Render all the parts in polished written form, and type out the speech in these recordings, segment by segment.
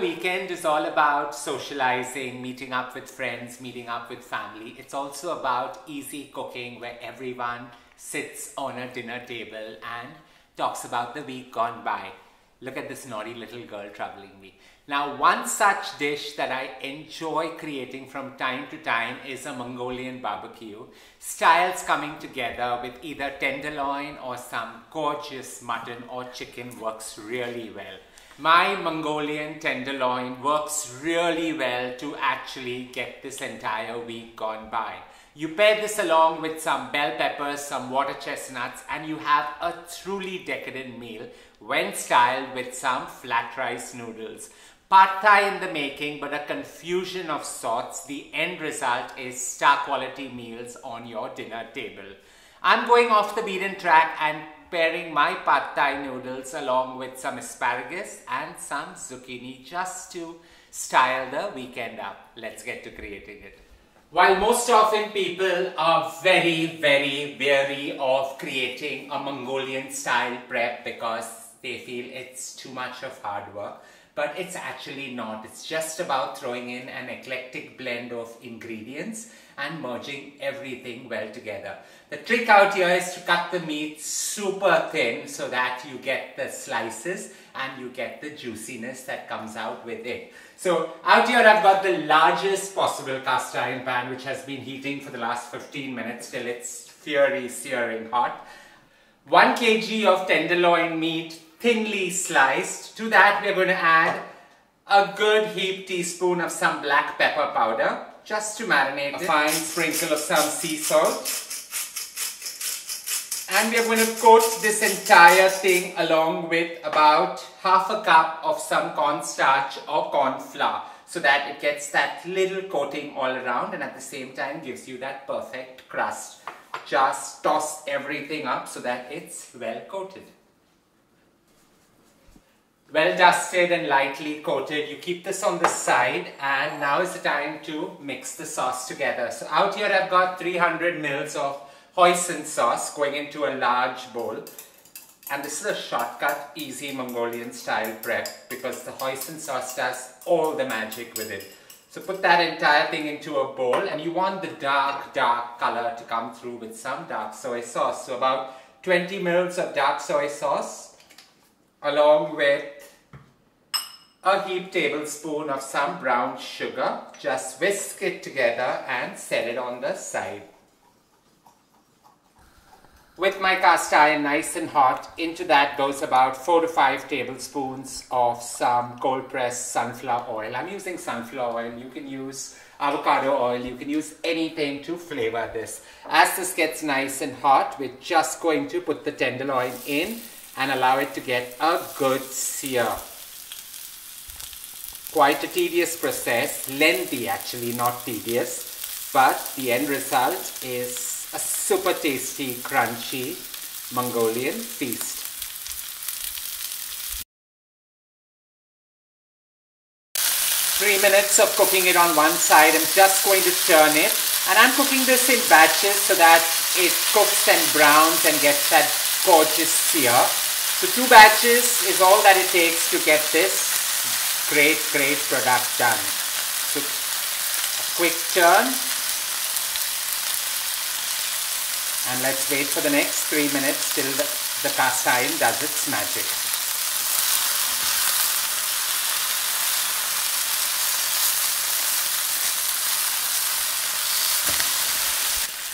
Weekend is all about socializing, meeting up with friends, meeting up with family. It's also about easy cooking where everyone sits on a dinner table and talks about the week gone by. Look at this naughty little girl troubling me. Now, one such dish that I enjoy creating from time to time is a Mongolian barbecue. Styles coming together with either tenderloin or some gorgeous mutton or chicken works really well. My Mongolian tenderloin works really well to actually get this entire week gone by. You pair this along with some bell peppers, some water chestnuts, and you have a truly decadent meal when styled with some flat rice noodles. Pad Thai in the making, but a confusion of sorts. The end result is star quality meals on your dinner table. I'm going off the beaten track and pairing my Pad Thai noodles along with some asparagus and some zucchini just to style the weekend up. Let's get to creating it. While most often people are very wary of creating a Mongolian style prep because they feel it's too much of hard work, but it's actually not. It's just about throwing in an eclectic blend of ingredients and merging everything well together. The trick out here is to cut the meat super thin so that you get the slices and you get the juiciness that comes out with it. So out here I've got the largest possible cast iron pan which has been heating for the last 15 minutes till it's fiery searing hot. 1 kg of tenderloin meat thinly sliced. To that we're going to add a good heaped teaspoon of some black pepper powder just to marinate it. A fine sprinkle of some sea salt. And we are going to coat this entire thing along with about half a cup of some cornstarch or corn flour so that it gets that little coating all around and at the same time gives you that perfect crust. Just toss everything up so that it's well coated. Well dusted and lightly coated. You keep this on the side and now is the time to mix the sauce together. So out here I've got 300 ml of hoisin sauce going into a large bowl. And this is a shortcut, easy Mongolian style prep because the hoisin sauce does all the magic with it. So put that entire thing into a bowl and you want the dark color to come through with some dark soy sauce. So about 20 ml of dark soy sauce along with a heaped tablespoon of some brown sugar. Just whisk it together and set it on the side. With my cast iron nice and hot, into that goes about 4 to 5 tablespoons of some cold pressed sunflower oil. I'm using sunflower oil. You can use avocado oil. You can use anything to flavor this. As this gets nice and hot, we're just going to put the tenderloin in and allow it to get a good sear. Quite a tedious process, lengthy actually, not tedious, but the end result is a super tasty, crunchy Mongolian feast. Three minutes of cooking it on one side. I'm just going to turn it and I'm cooking this in batches so that it cooks and browns and gets that gorgeous sear. So 2 batches is all that it takes to get this great product done. So a quick turn and let's wait for the next 3 minutes till the cast iron does its magic.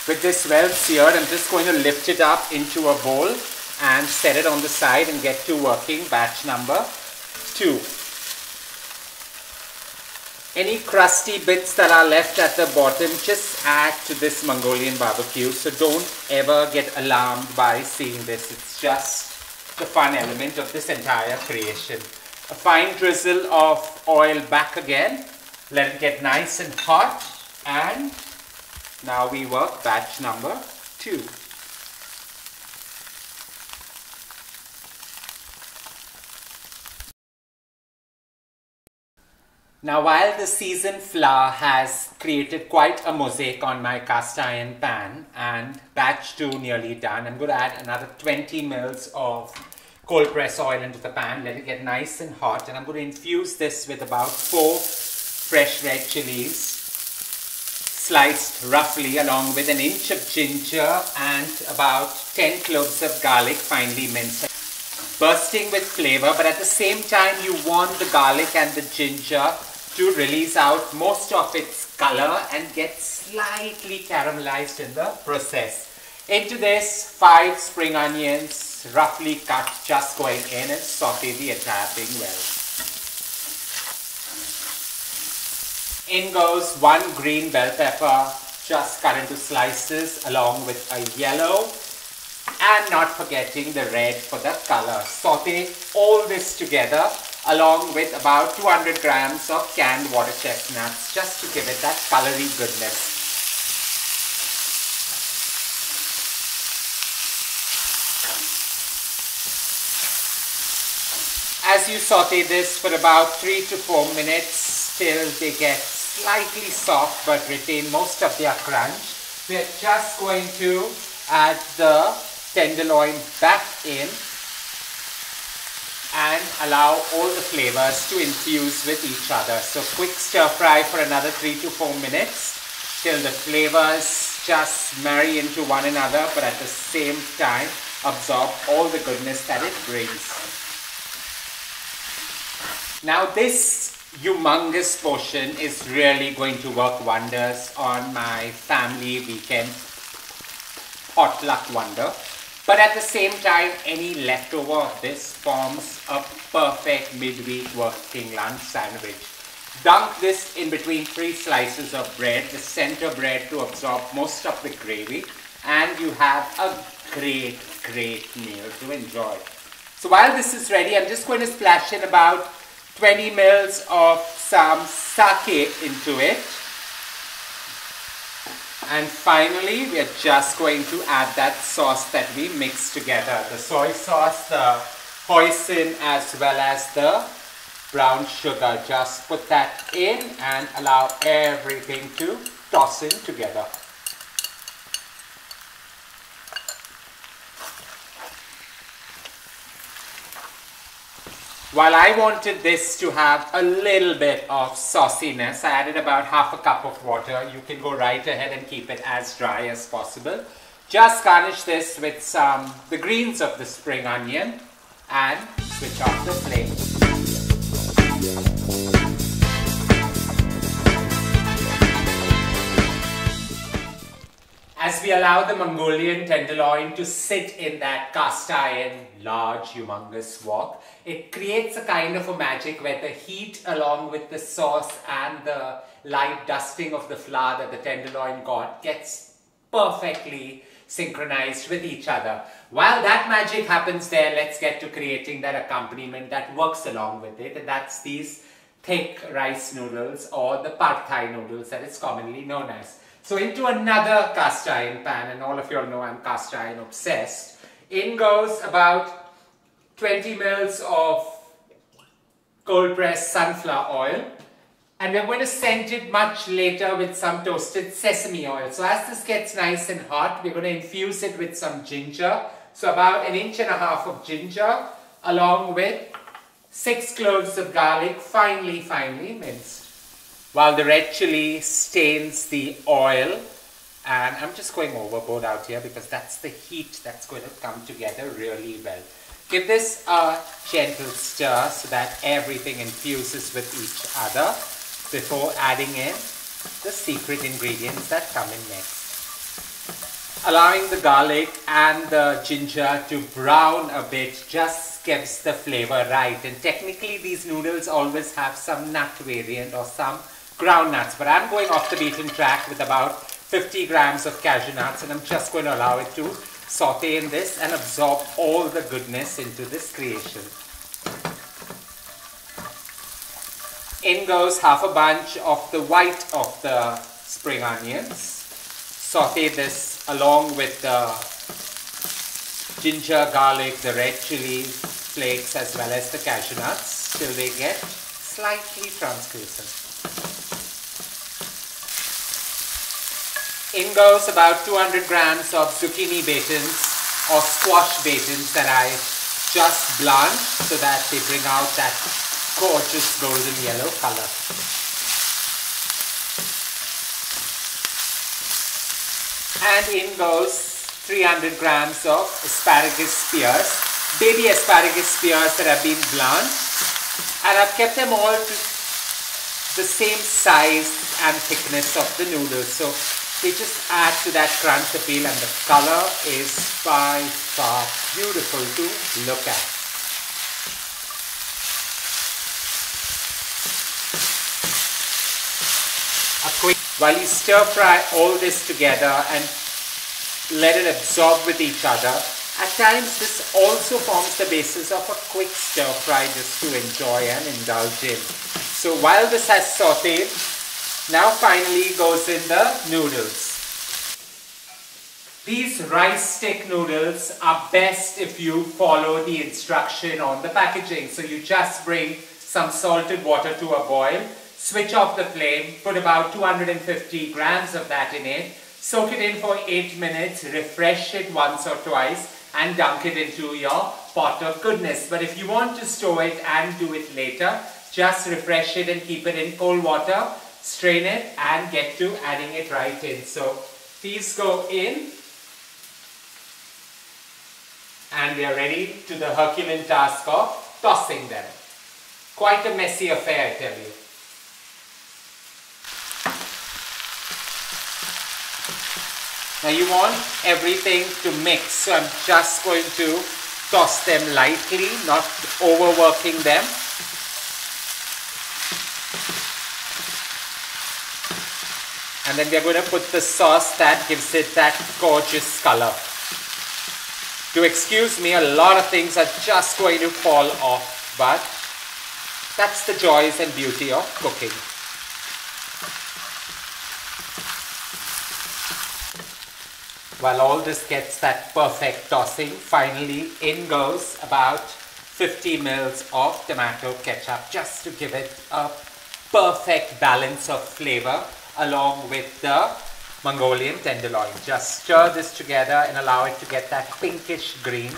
With this well seared, I'm just going to lift it up into a bowl and set it on the side and get to working batch number 2. Any crusty bits that are left at the bottom just add to this Mongolian barbecue, so don't ever get alarmed by seeing this. It's just the fun element of this entire creation. A fine drizzle of oil back again, let it get nice and hot, and now we work batch number 2. Now while the seasoned flour has created quite a mosaic on my cast iron pan and and batch 2 nearly done. I'm going to add another 20 mils of cold press oil into the pan. Let it get nice and hot, and I'm going to infuse this with about 4 fresh red chilies, sliced roughly, along with an inch of ginger and about 10 cloves of garlic, finely minced. Bursting with flavor, but at the same time you want the garlic and the ginger to release out most of its color and get slightly caramelized in the process. Into this, 5 spring onions, roughly cut, just going in, and saute the entire thing well. In goes 1 green bell pepper, just cut into slices, along with a yellow, and not forgetting the red for the color. Saute all this together, along with about 200 grams of canned water chestnuts, just to give it that colory goodness. As you saute this for about 3 to 4 minutes till they get slightly soft but retain most of their crunch, we are just going to add the tenderloin back in and allow all the flavors to infuse with each other. So quick stir fry for another 3 to 4 minutes till the flavors just marry into one another, but at the same time absorb all the goodness that it brings. Now this humongous portion is really going to work wonders on my family weekend potluck wonder. But at the same time, any leftover of this forms a perfect midweek working lunch sandwich. Dunk this in between 3 slices of bread, the center bread to absorb most of the gravy, and you have a great meal to enjoy. So while this is ready, I'm just going to splash in about 20 mils of some sake into it. And finally, we are just going to add that sauce that we mixed together. The soy sauce, the hoisin, as well as the brown sugar. Just put that in and allow everything to toss in together. While I wanted this to have a little bit of sauciness, I added about half a cup of water. You can go right ahead and keep it as dry as possible. Just garnish this with the greens of the spring onion and switch off the flame. As we allow the Mongolian tenderloin to sit in that cast iron, large, humongous wok, it creates a kind of a magic where the heat along with the sauce and the light dusting of the flour that the tenderloin got gets perfectly synchronized with each other. While that magic happens there, let's get to creating that accompaniment that works along with it, and that's these thick rice noodles, or the pad thai noodles that is commonly known as. So into another cast iron pan, and all of you all know I'm cast iron obsessed. In goes about 20 mils of cold pressed sunflower oil, and we're going to scent it much later with some toasted sesame oil. So as this gets nice and hot, we're going to infuse it with some ginger. So about 1.5 inches of ginger, along with 6 cloves of garlic, finely minced. While the red chili stains the oil, and I'm just going overboard out here because that's the heat that's going to come together really well. Give this a gentle stir so that everything infuses with each other before adding in the secret ingredients that come in next. Allowing the garlic and the ginger to brown a bit just gives the flavor right, and technically these noodles always have some nut variant or some ground nuts, but I'm going off the beaten track with about 50 grams of cashew nuts, and I'm just going to allow it to saute in this and absorb all the goodness into this creation. In goes half a bunch of the white of the spring onions. Saute this along with the ginger, garlic, the red chili flakes, as well as the cashew nuts till they get slightly translucent. In goes about 200 grams of zucchini batons or squash batons that I just blanched so that they bring out that gorgeous golden yellow color. And in goes 300 grams of asparagus spears, baby asparagus spears that have been blanched, and I've kept them all to the same size and thickness of the noodles, so they just add to that crunch appeal, and the color is by far beautiful to look at. While you stir fry all this together and let it absorb with each other, at times this also forms the basis of a quick stir fry just to enjoy and indulge in. So while this has sauteed, now finally goes in the noodles. These rice stick noodles are best if you follow the instruction on the packaging. So you just bring some salted water to a boil, switch off the flame, put about 250 grams of that in it, soak it in for 8 minutes, refresh it once or twice, and dunk it into your pot of goodness. But if you want to store it and do it later, just refresh it and keep it in cold water, strain it, and get to adding it right in. So these go in, and we are ready to the Herculean task of tossing them. Quite a messy affair, I tell you. Now you want everything to mix, so I'm just going to toss them lightly, not overworking them. And then we're going to put the sauce that gives it that gorgeous color. Do excuse me, a lot of things are just going to fall off, but that's the joys and beauty of cooking. While all this gets that perfect tossing, finally in goes about 50 ml of tomato ketchup just to give it a perfect balance of flavor along with the Mongolian tenderloin. Just stir this together and allow it to get that pinkish green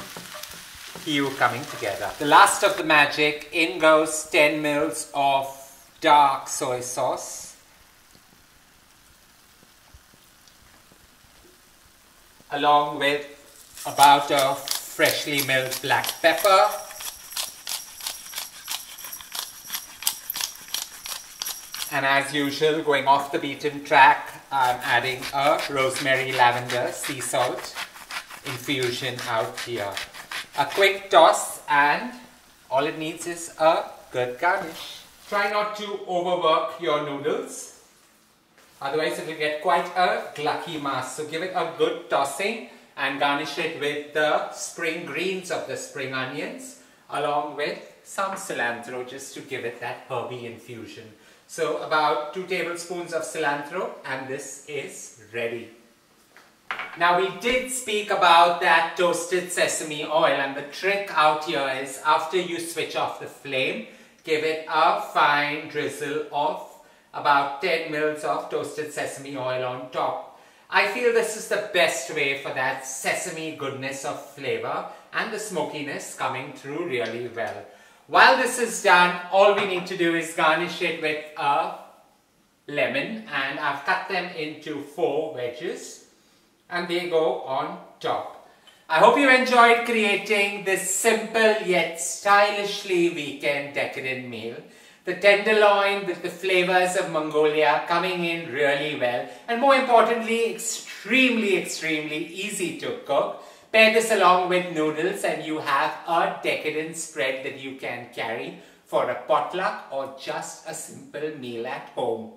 hue coming together. The last of the magic, in goes 10 ml of dark soy sauce. Along with about a freshly milled black pepper, and as usual, going off the beaten track, I'm adding a rosemary lavender sea salt infusion out here. A quick toss, and all it needs is a good garnish. Try not to overwork your noodles. Otherwise it will get quite a glucky mass. So give it a good tossing and garnish it with the spring greens of the spring onions along with some cilantro just to give it that herby infusion. So about 2 tablespoons of cilantro, and this is ready. Now we did speak about that toasted sesame oil, and the trick out here is after you switch off the flame, give it a fine drizzle of about 10 ml of toasted sesame oil on top. I feel this is the best way for that sesame goodness of flavor and the smokiness coming through really well. While this is done, all we need to do is garnish it with a lemon, and I've cut them into 4 wedges and they go on top. I hope you enjoyed creating this simple yet stylishly weekend decadent meal. The tenderloin with the flavors of Mongolia coming in really well, and more importantly, extremely easy to cook. Pair this along with noodles and you have a decadent spread that you can carry for a potluck or just a simple meal at home.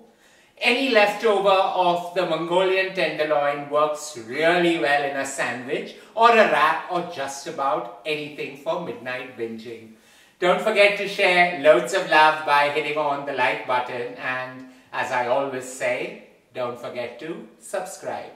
Any leftover of the Mongolian tenderloin works really well in a sandwich or a wrap or just about anything for midnight binging. Don't forget to share loads of love by hitting on the like button, and as I always say, don't forget to subscribe.